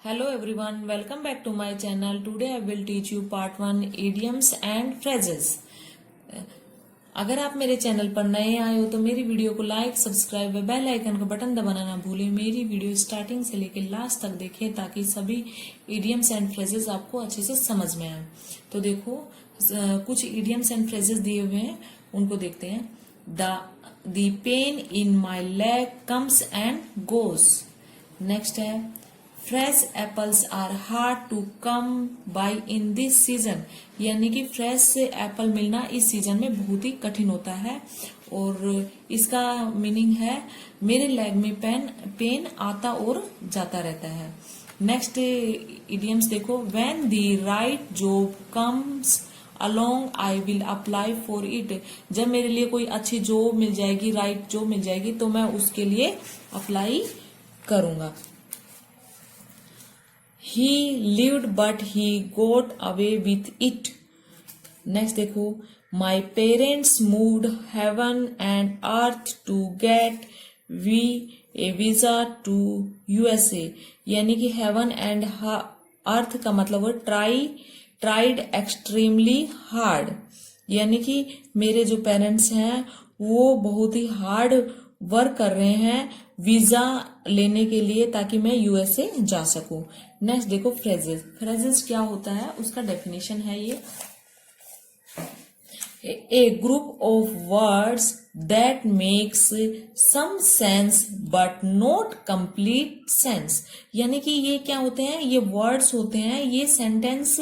Hello everyone, welcome back to my channel. Today I will teach you part 1 idioms and phrases. अगर आप मेरे channel पर नए आए हो तो मेरी वीडियो को लाइक, सब्सक्राइब व बेल आइकन का बटन दबाना ना भूलें। मेरी वीडियो स्टार्टिंग से लेकर लास्ट तक देखें ताकि सभी idioms एंड phrases आपको अच्छे से समझ में आए। तो देखो कुछ idioms एंड phrases दिए हुए हैं, उनको देखते हैं। The pain in my leg comes and goes. Next है fresh apples are hard to come by in this season, यानी कि फ्रेश से एप्पल मिलना इस सीजन में बहुत ही कठिन होता है। और इसका मीनिंग है मेरे लेग में पेन आता और जाता रहता है। नेक्स्ट इडियम्स देखो, when the right job comes along I will apply for it, जब मेरे लिए कोई अच्छी जॉब मिल जाएगी, राइट जॉब मिल जाएगी तो मैं उसके लिए अप्लाई करूंगा। He lived but he got away with it. Next देखो, my parents moved heaven and earth to get we a visa to USA, यानी कि heaven and earth का मतलब है tried extremely hard, यानी कि मेरे जो पेरेंट्स हैं वो बहुत ही हार्ड वर्क कर रहे हैं वीजा लेने के लिए ताकि मैं यूएसए जा सकूं। नेक्स्ट देखो फ्रेजेस क्या होता है, उसका डेफिनेशन है ये, a group of words that makes some sense but not complete sense, यानी कि ये क्या होते हैं, ये वर्ड्स होते हैं, ये सेंटेंस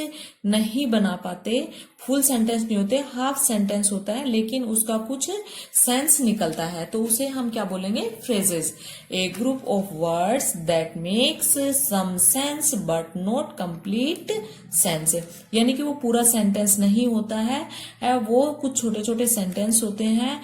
नहीं बना पाते, फुल सेंटेंस नहीं होते, हाफ सेंटेंस होता है लेकिन उसका कुछ सेंस निकलता है, तो उसे हम क्या बोलेंगे, phrases. A group of words that makes some sense but not complete sense, यानी कि वो पूरा सेंटेंस नहीं होता है, वो कुछ छोटे छोटे सेंटेंस होते हैं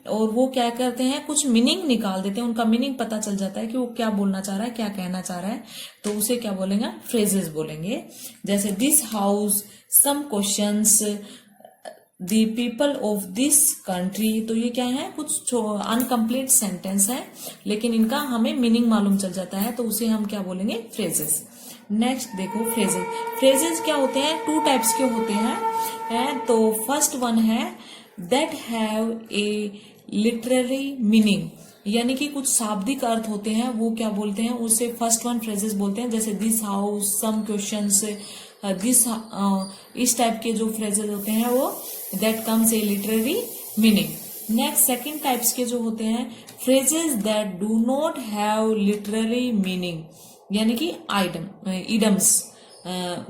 और वो क्या करते हैं, कुछ मीनिंग निकाल देते हैं, उनका मीनिंग पता चल जाता है कि वो क्या बोलना चाह रहा है, क्या कहना चाह रहा है, तो उसे क्या बोलेंगे, फ्रेजेस बोलेंगे। जैसे this house some questions the people of this country, तो ये क्या है, कुछ अनकम्प्लीट सेंटेंस है लेकिन इनका हमें मीनिंग मालूम चल जाता है, तो उसे हम क्या बोलेंगे, फ्रेजेस। नेक्स्ट देखो फ्रेजेस क्या होते हैं, टू टाइप्स के होते हैं। तो फर्स्ट वन है that have a literary meaning, यानी कि कुछ शाब्दिक अर्थ होते हैं, वो क्या बोलते हैं, उसे फर्स्ट वन फ्रेजेस बोलते हैं। जैसे this house, some questions, this, इस टाइप के जो फ्रेजेस होते हैं वो that comes a literary meaning. Next second types के जो होते हैं phrases that do not have literary meaning, यानी कि इडम्स,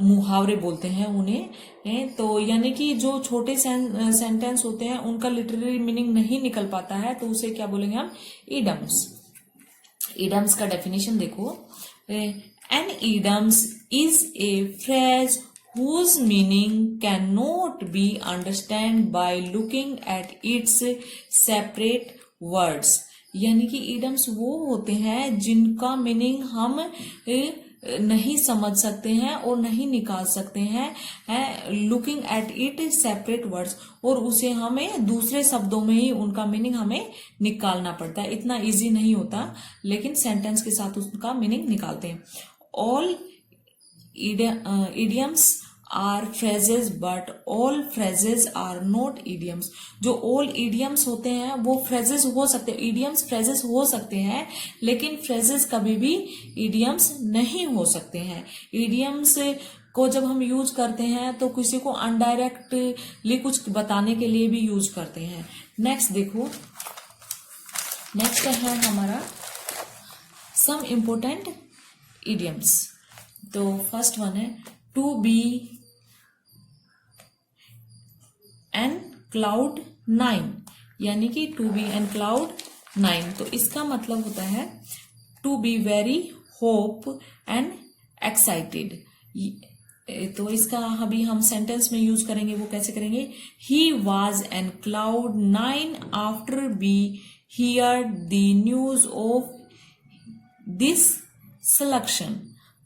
मुहावरे बोलते हैं उन्हें, तो यानी कि जो छोटे सेंटेंस होते हैं उनका लिटरेरी मीनिंग नहीं निकल पाता है, तो उसे क्या बोलेंगे हम, इडम्स। इडम्स का डेफिनेशन देखो, an idioms is a phrase whose meaning cannot be understood by looking at its separate words, यानी कि इडम्स वो होते हैं जिनका मीनिंग हम नहीं समझ सकते हैं और नहीं निकाल सकते हैं looking at it separate words, और उसे हमें दूसरे शब्दों में ही उनका मीनिंग हमें निकालना पड़ता है। इतना इजी नहीं होता लेकिन सेंटेंस के साथ उसका मीनिंग निकालते हैं। All idioms are phrases but all phrases are not idioms, जो all idioms होते हैं वो phrases हो सकते हैं, idioms phrases हो सकते हैं लेकिन phrases कभी भी idioms नहीं हो सकते हैं। idioms को जब हम यूज करते हैं तो किसी को अनडायरेक्टली कुछ बताने के लिए भी यूज करते हैं। नेक्स्ट देखो, नेक्स्ट है हमारा सम इम्पोर्टेंट idioms। तो फर्स्ट वन है टू बी एन क्लाउड 9, यानी कि टू बी एन क्लाउड 9, तो इसका मतलब होता है to be very hope and excited. तो इसका अभी हम सेंटेंस में यूज करेंगे, वो कैसे करेंगे, he was an cloud 9 after be here the news of this selection.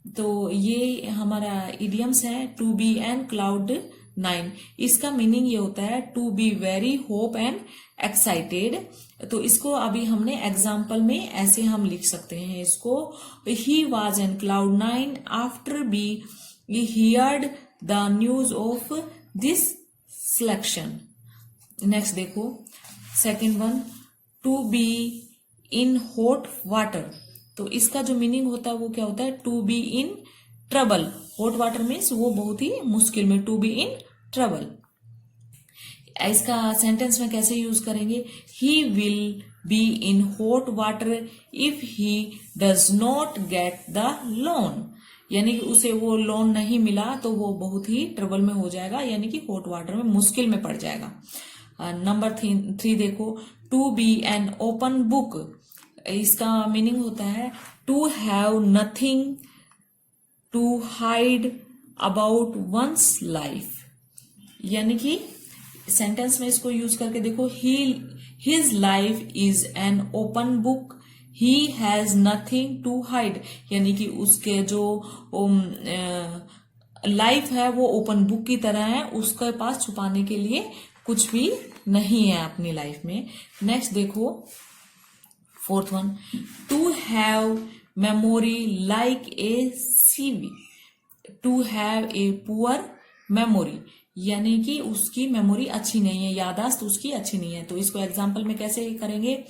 तो ये हमारा इडियम्स है टू बी एन क्लाउड 9। इसका मीनिंग ये होता है to be very hope and excited. तो इसको अभी हमने एग्जाम्पल में ऐसे हम लिख सकते हैं इसको, he was in cloud 9 after be heard the news of this selection. Next देखो second one, to be in hot water. तो इसका जो मीनिंग होता है वो क्या होता है, to be in trouble. Hot water means वो बहुत ही मुश्किल में, टू बी इन ट्रबल। इसका सेंटेंस में कैसे यूज करेंगे, he will be in hot water if he does not get the loan. यानी कि उसे वो लोन नहीं मिला तो वो बहुत ही ट्रबल में हो जाएगा, यानी कि हॉट वाटर में मुश्किल में पड़ जाएगा। नंबर 3 देखो, to be an open book. इसका मीनिंग होता है to have nothing to hide about one's life. यानी कि सेंटेंस में इसको यूज करके देखो, his life is an open book, he has nothing to hide. यानी कि उसके जो लाइफ है वो ओपन बुक की तरह है, उसके पास छुपाने के लिए कुछ भी नहीं है अपनी लाइफ में। नेक्स्ट देखो fourth one, to have memory like a sieve. To have a poor memory, यानी कि उसकी मेमोरी अच्छी नहीं है, याददाश्त उसकी अच्छी नहीं है। तो इसको एग्जाम्पल में कैसे करेंगे,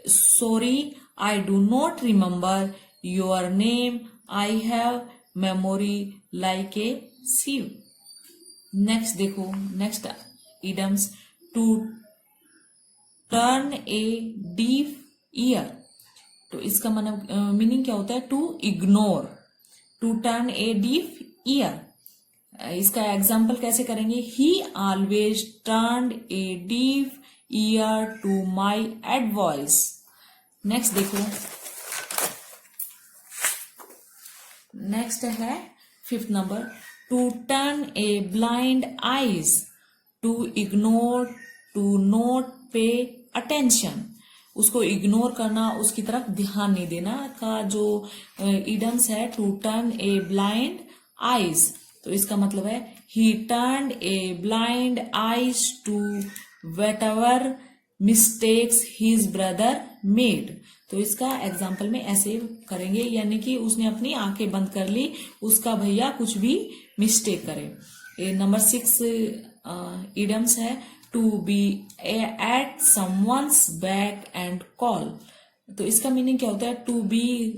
sorry I do not remember your name, I have memory like a sieve. Next देखो, next idioms, to turn a deaf ear. तो इसका मतलब मीनिंग क्या होता है, to ignore, to turn a deaf ear. इसका एग्जाम्पल कैसे करेंगे, he always turn a deaf ear to my advice. Next देखो, नेक्स्ट है fifth number, to turn a blind eyes, to ignore, to not pay attention. उसको ignore करना, उसकी तरफ ध्यान नहीं देना का जो इडम्स है, to turn a blind eyes. तो इसका मतलब है he turn a blind eyes to whatever mistakes his brother made. तो इसका एग्जाम्पल में ऐसे करेंगे, यानी कि उसने अपनी आंखें बंद कर ली, उसका भैया कुछ भी मिस्टेक करे। नंबर 6 इडम्स है, to be at someone's back and call. तो इसका मीनिंग क्या होता है, to be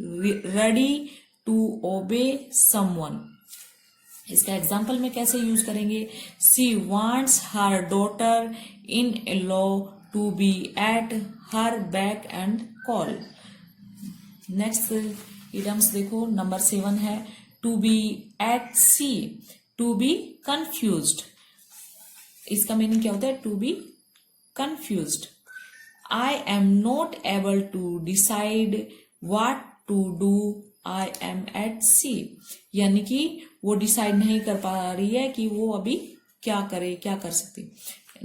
ready to obey someone. इसका एग्जाम्पल में कैसे यूज करेंगे, she wants her daughter in law to be at her back and call. Next idioms देखो, नंबर 7 है, to be at sea, to be confused. इसका meaning क्या होता है, to be confused. I am not able to decide what to do, I am at sea. यानी कि वो decide नहीं कर पा रही है कि वो अभी क्या करे, क्या कर सकती।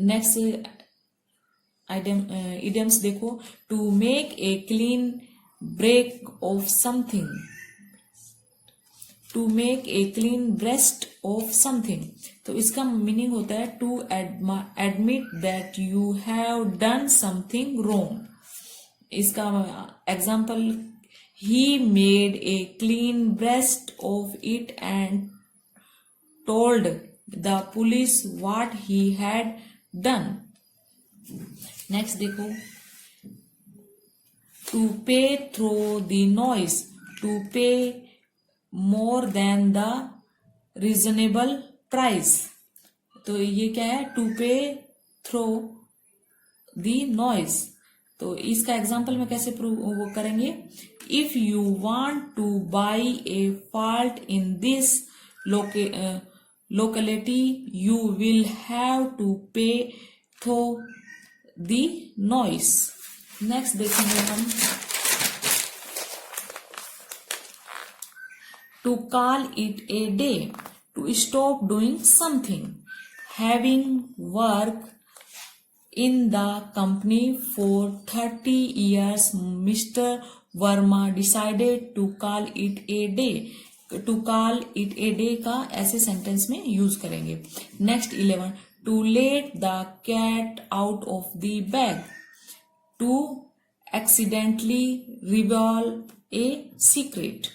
नेक्स्ट इडियम्स देखो, to make a clean break of something, to make a clean breast of something. तो इसका मीनिंग होता है to admit that you have done something wrong. इसका example, he made a clean breast of it and told the police what he had done. Next देखो, to pay through the nose, to pay more than the reasonable price. तो ये क्या है, to pay through the noise. तो इसका example में कैसे prove वो करेंगे, if you want to buy a flat in this locality you will have to pay through the noise. Next देखेंगे हम, to call it a day, to stop doing something. Having worked in the company for 30 years, Mr. Verma decided to call it a day. To call it a day का ऐसे sentence में use करेंगे। Next 11, to let the cat out of the bag, to accidentally revolve a secret.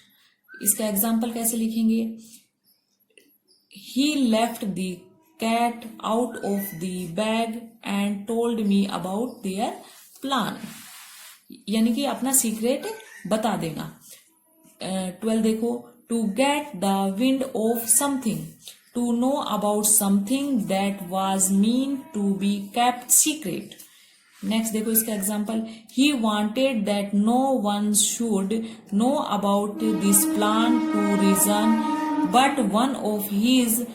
इसका example कैसे लिखेंगे? He left the cat out of the bag and told me about their plan, यानी कि अपना secret बता देगा। 12 देखो, to get the wind of something, to know about something that was mean to be kept secret. Next देखो इसका example, he wanted that no one should know about this plan to reason but one of his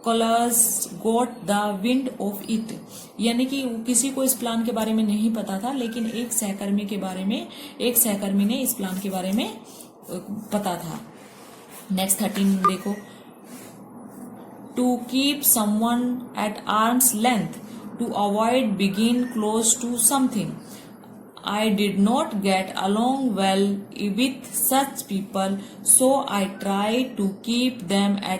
colours got the wind of it, यानी कि किसी को इस plan के बारे में नहीं पता था, लेकिन एक सहकर्मी ने इस प्लान के बारे में पता था। नेक्स्ट 13 देखो, to keep someone at arms length, to avoid बिगिन close to something, I did not get along well with such people, so I tried to keep them at